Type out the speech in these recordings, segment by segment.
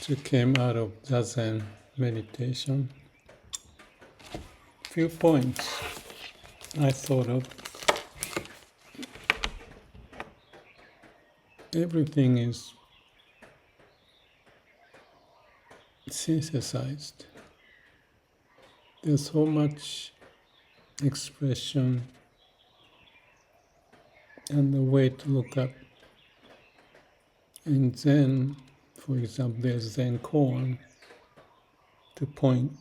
that came out of zazen meditation. Few points I thought of. Everything is synthesized. There's so much expression and the way to look at. In Zen, for example, there's Zen koan to point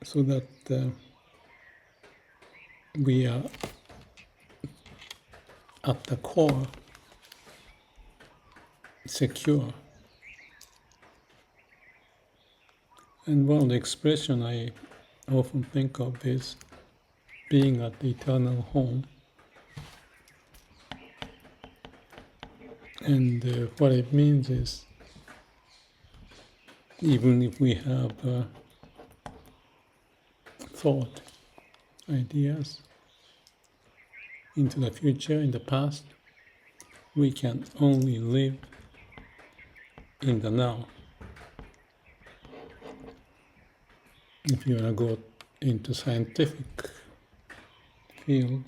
so that we are at the core secure. And one of the expression I often think of is being at the eternal home. And what it means is, even if we have thought, ideas into the future, in the past, we can only live in the now. If you want to go into scientific field,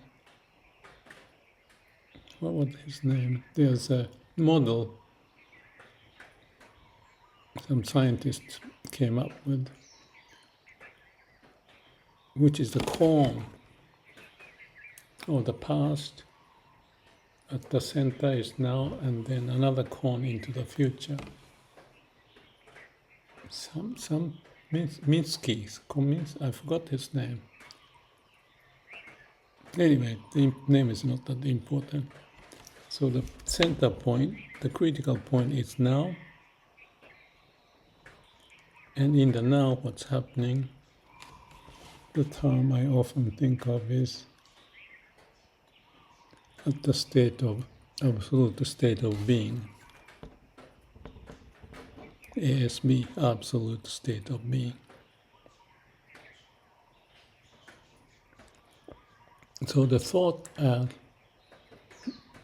what was his name? There's a model some scientists came up with, which is the cone of the past. At the center is now, and then another cone into the future. Some Minkowski, I forgot his name. Anyway, the name is not that important. So the center point, the critical point is now. And in the now, what's happening, the term I often think of is at the state of, absolute state of being. ASB, absolute state of being. So the thought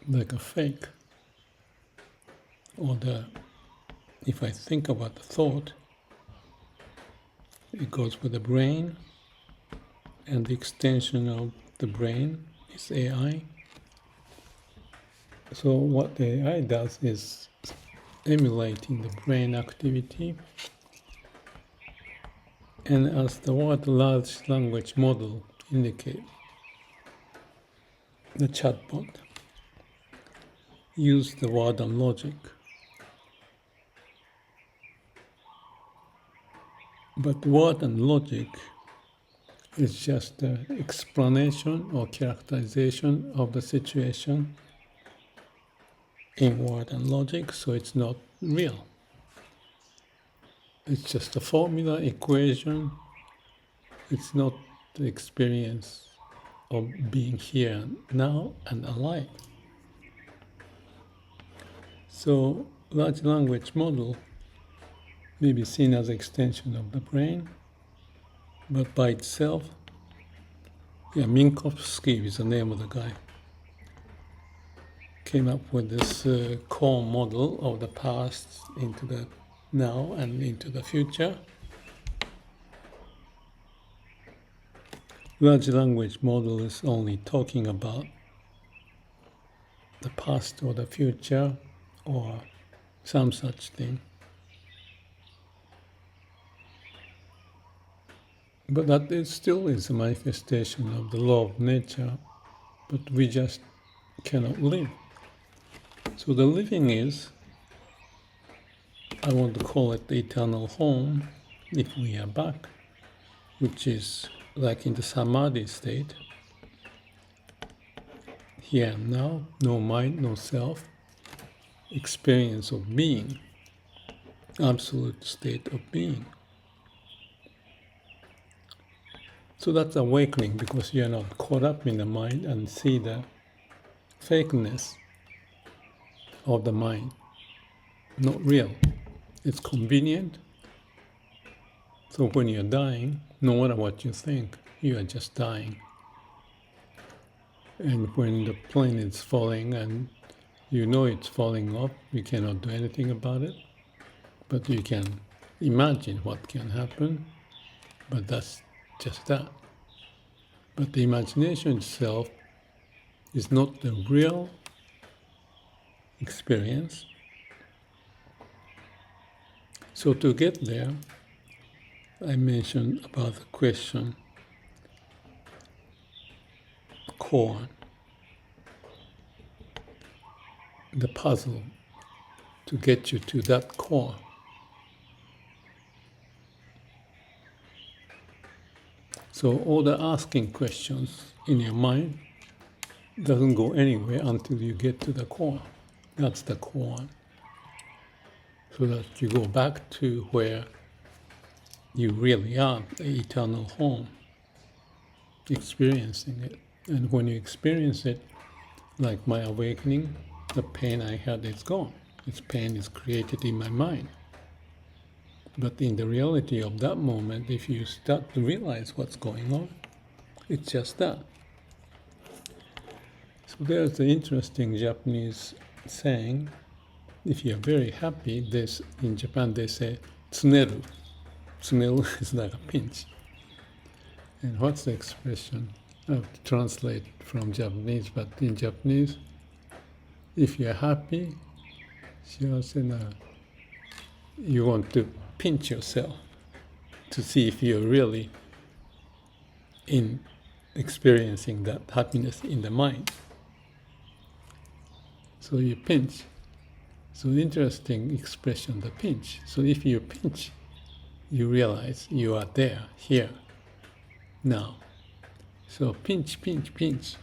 like a fake, or if I think about the thought, it goes with the brain, and the extension of the brain is AI. So what the AI does is emulating the brain activity, and as the word large language model indicates, the chatbot use the word and logic. But word and logic is just an explanation or characterization of the situation in word and logic, so it's not real. It's just a formula, equation. It's not the experience of being here now and alive. So large language model may be seen as an extension of the brain, but by itself, Minkowski is the name of the guy, came up with this core model of the past into the now and into the future. Large language model is only talking about the past or the future or some such thing. But that is still is a manifestation of the law of nature, but we just cannot live. So the living is, I want to call it the eternal home, if we are back, which is like in the samadhi state, here and now, no mind, no self, experience of being, absolute state of being. So that's awakening, because you're not caught up in the mind and see the fakeness of the mind. Not real. It's convenient. So when you're dying, no matter what you think, you are just dying. And when the plane is falling and you know it's falling off, you cannot do anything about it. but you can imagine what can happen, but that's just that. But the imagination itself is not the real experience. So to get there, I mentioned about the question, core, the puzzle to get you to that core. So all the asking questions in your mind doesn't go anywhere until you get to the core. That's the core. So that you go back to where you really are, the eternal home, experiencing it. And when you experience it, like my awakening, the pain I had is gone. Its pain is created in my mind. But in the reality of that moment, if you start to realize what's going on, it's just that. So there's the interesting Japanese saying, if you're very happy, in Japan they say, tsuneru. Tsuneru is like a pinch. And what's the expression? I have to translate from Japanese, but in Japanese, if you're happy, you want to pinch yourself to see if you're really experiencing that happiness in the mind. So you pinch. So interesting expression, the pinch. So if you pinch, you realize you are there, here, now. So pinch, pinch, pinch.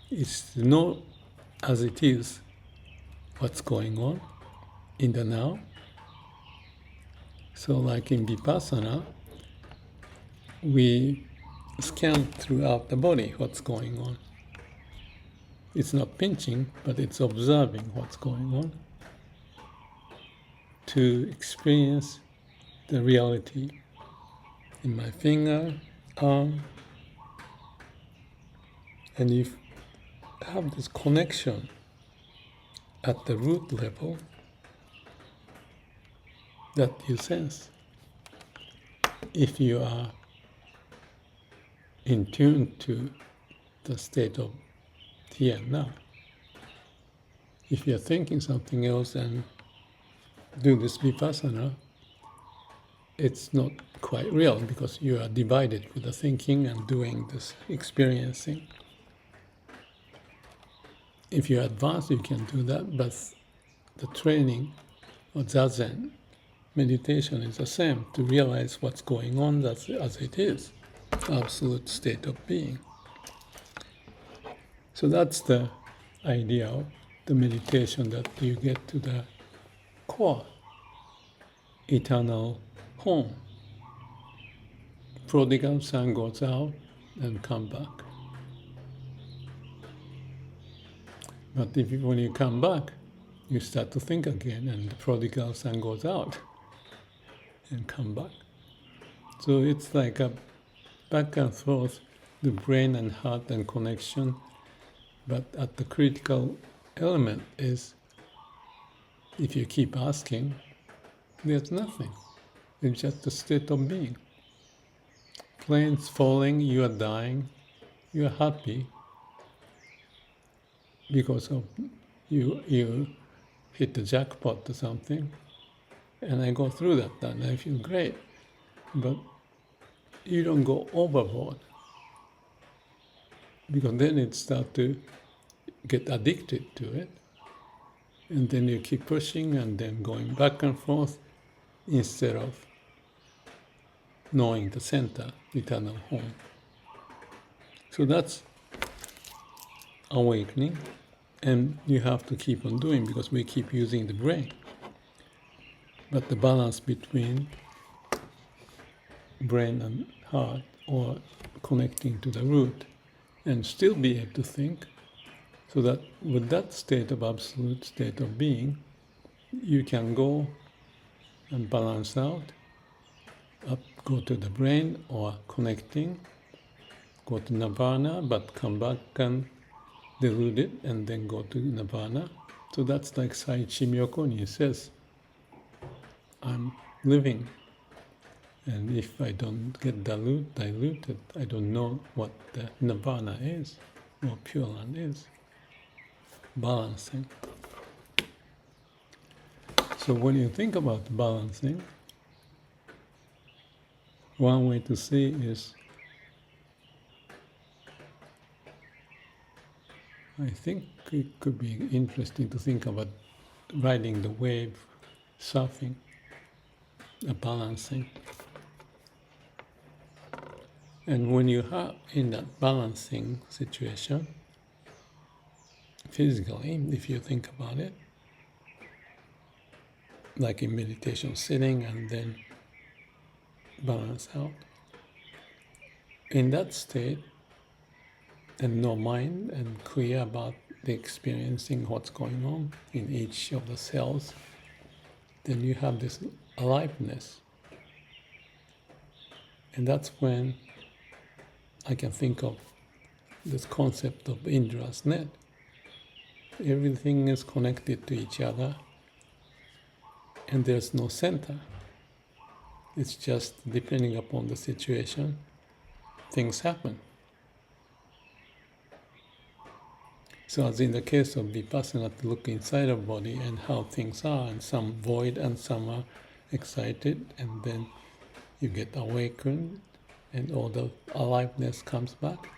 It's know as it is what's going on in the now. So like in Vipassana, we scan throughout the body what's going on. It's not pinching, but it's observing what's going on to experience the reality in my finger, arm, and you have this connection at the root level that you sense. If you are in tune to the state of here and now. If you're thinking something else and do this Vipassana, it's not quite real because you are divided with the thinking and doing this experiencing. If you're advanced, you can do that, but the training or zazen, meditation is the same, to realize what's going on as it is, absolute state of being. So that's the idea of the meditation, that you get to the core, eternal home. Prodigal son goes out and come back. But when you come back, you start to think again, and the prodigal son goes out and come back. So it's like a back and forth, the brain and heart and connection. But at the critical element is, if you keep asking, there's nothing. It's just a state of being. Planes falling, you are dying, you are happy because of you hit the jackpot or something, and I go through that and I feel great. But you don't go overboard, because then it starts to get addicted to it, and then you keep pushing and then going back and forth instead of knowing the center, eternal home. So that's awakening, and you have to keep on doing because we keep using the brain. But the balance between brain and heart, or connecting to the root, and still be able to think, so that with that state of absolute state of being, you can go and balance out, up, go to the brain, or connecting, go to nirvana, but come back and dilute it, and then go to nirvana. So that's like Saichi Myokoni says, I'm living. And if I don't get diluted, I don't know what the nirvana is, or Pure Land is. Balancing. So when you think about balancing, one way to see is, I think it could be interesting to think about riding the wave, surfing, balancing. And when you are in that balancing situation, physically, if you think about it, like in meditation, sitting and then balance out. In that state, and no mind and clear about the experiencing what's going on in each of the cells, then you have this aliveness. And that's when I can think of this concept of Indra's net. Everything is connected to each other, and there's no center. It's just depending upon the situation, things happen. So as in the case of Vipassana, to look inside of body and how things are, and some void and some are excited, and then you get awakened, and all the aliveness comes back,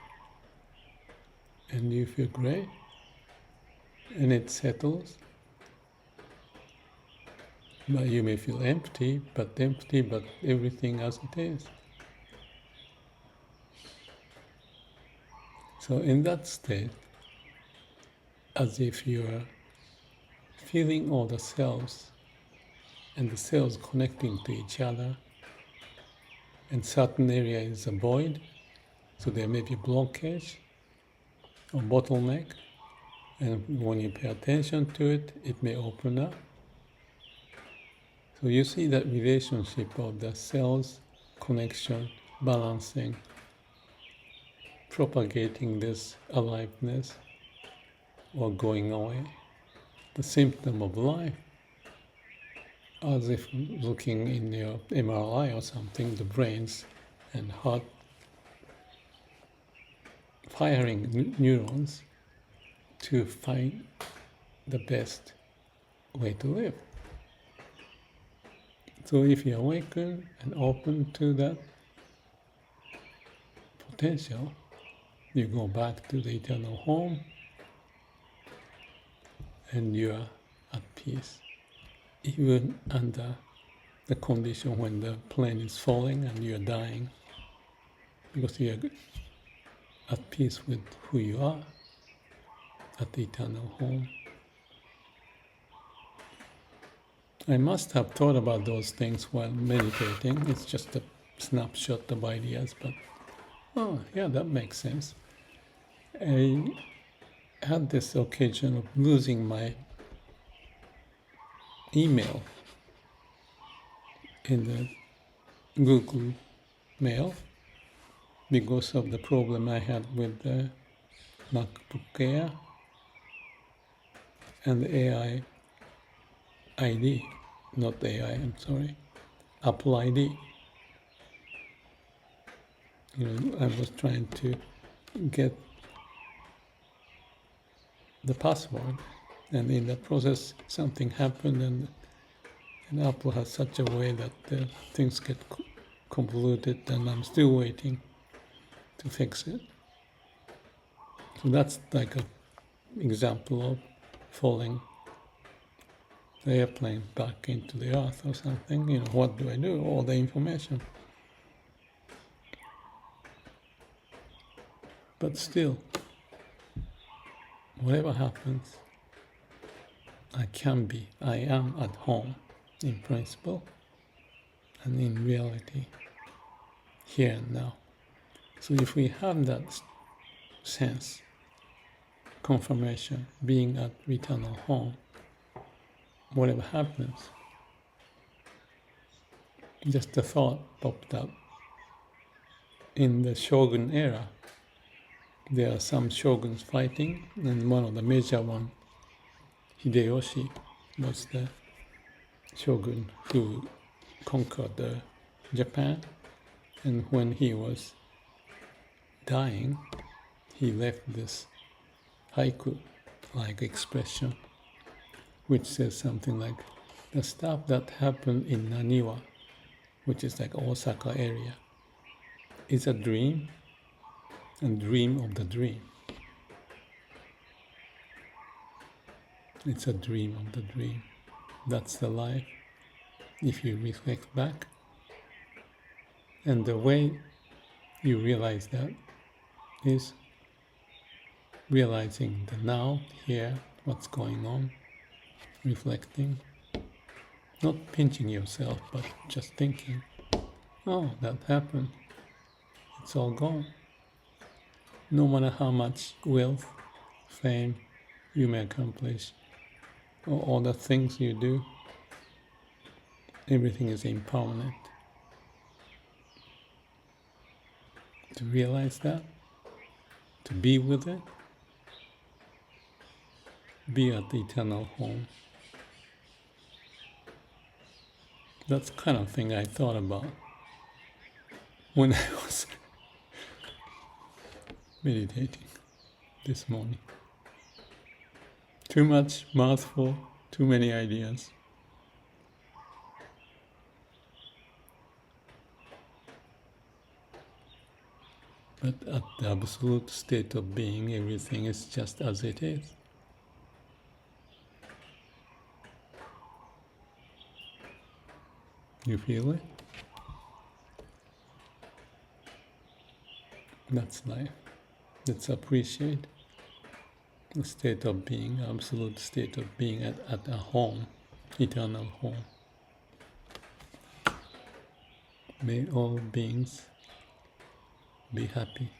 and you feel great, and it settles. But you may feel empty, but everything as it is. So in that state, as if you're feeling all the cells, and the cells connecting to each other, and certain area is a void, so there may be blockage or bottleneck, and when you pay attention to it, it may open up. So you see that relationship of the cells, connection, balancing, propagating this aliveness or going away, the symptom of life, as if looking in your MRI or something, the brains and heart firing neurons to find the best way to live. So if you awaken and open to that potential, you go back to the eternal home, and you are at peace, even under the condition when the plane is falling and you are dying, because you are at peace with who you are at the eternal home. I must have thought about those things while meditating. It's just a snapshot of ideas, but oh yeah, that makes sense. I had this occasion of losing my email in the Google Mail because of the problem I had with the MacBook Air and the AI ID, not AI, I'm sorry, Apple ID. I was trying to get the password, and in that process something happened, and Apple has such a way that things get convoluted, and I'm still waiting to fix it. So that's like an example of falling the airplane back into the earth or something. What do I do? All the information. But still, whatever happens, I am at home in principle and in reality, here and now. So if we have that sense, confirmation, being at eternal home, whatever happens, just a thought popped up. In the shogun era, there are some shoguns fighting, and one of the major one, Hideyoshi, was the shogun who conquered Japan, and when he was dying, he left this haiku-like expression, which says something like, the stuff that happened in Naniwa, which is like Osaka area, is a dream, and dream of the dream. It's a dream of the dream. That's the life, if you reflect back. And the way you realize that is realizing the now, here, what's going on, reflecting, not pinching yourself, but just thinking, oh, that happened, it's all gone. No matter how much wealth, fame you may accomplish, or all the things you do, everything is impermanent. To realize that, to be with it, be at the eternal home. That's the kind of thing I thought about when I was meditating this morning. Too much mouthful, too many ideas. But at the absolute state of being, everything is just as it is. You feel it? That's life. Let's appreciate the state of being, absolute state of being at a home, eternal home. May all beings be happy.